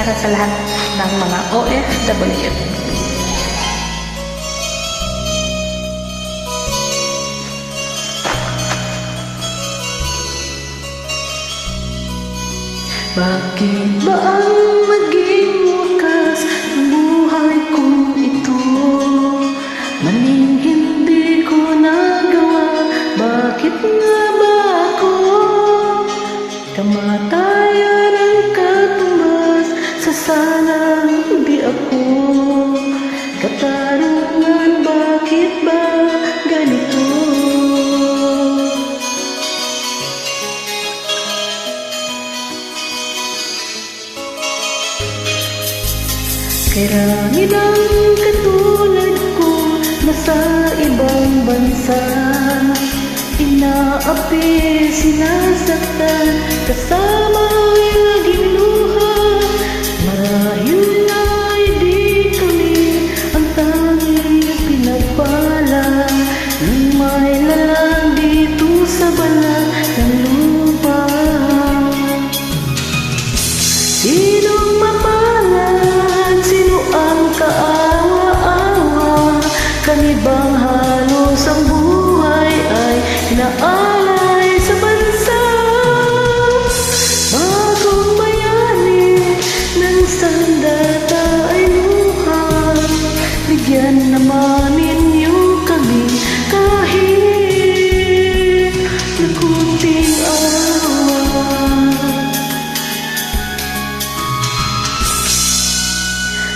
para sa lahat ng mga OFW. Bakit ba ang naging wakas ng buhay kong ito? Maling hindi ko nagawa, bakit nga ba ako? Kamatayan ang katumbas sa sanang hindi ako. Katarungan, bakit ba ganito? Karami ng katulad ko nasa ibang bansa, inaapi, sinasaktan, kasama ay laging luha. Marahil ay di kami ang tanging pinagpala ng may lalang dito sa balat ng lupa. Sinong mapalad? Sino ang kaawa-awa? Kami bang halos ang buhay ay inaalay sa bansa? Bagong bayani ng sandata ay luha. Bigyan naman ninyo kami kahit na kunting awa.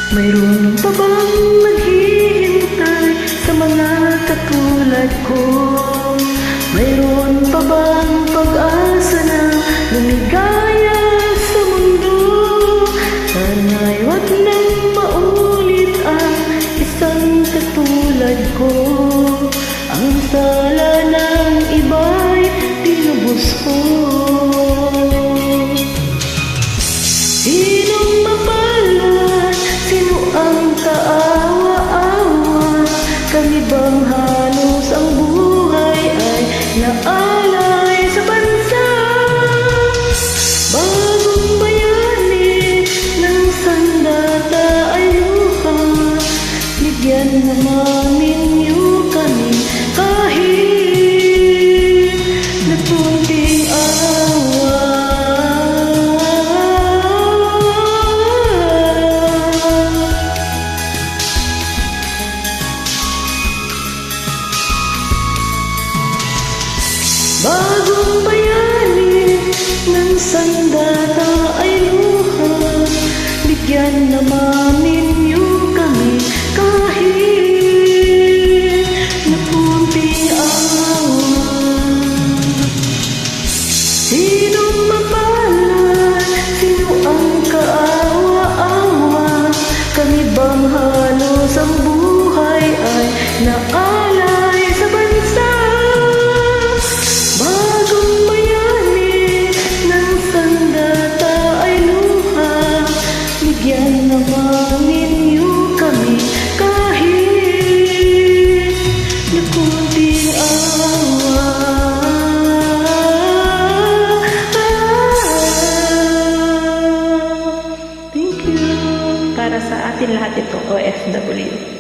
Mayroon pa bang naghihintay sa mga katulad ko? Mayroon pa bang pag-asa na lumigaya sa mundo? Sana'y wag nang maulit ang isang katulad ko. Ang sala ng iba'y tinubos ko. Sinong mapalad? Sino ang kaawa-awa? Kami bang halos ang buhay ay naalay sa bansa? Bagong bayani ng sandata ay luha. Bigyan naman ninyo kami kahit na kunting awa. Bagong bayani ng sandata ay luha. Bigyan naman ninyo kami kahit na kunting awa. Sinong mapalad? Sino ang kaawa-awa? Kami bang halos ang buhay ay naalay sa bansa? Bagong bayani ng sandata ay luha. Bigyan naman ninyo kami kahit na kunting awa. Thank you. Para sa atin lahat ito, OFW.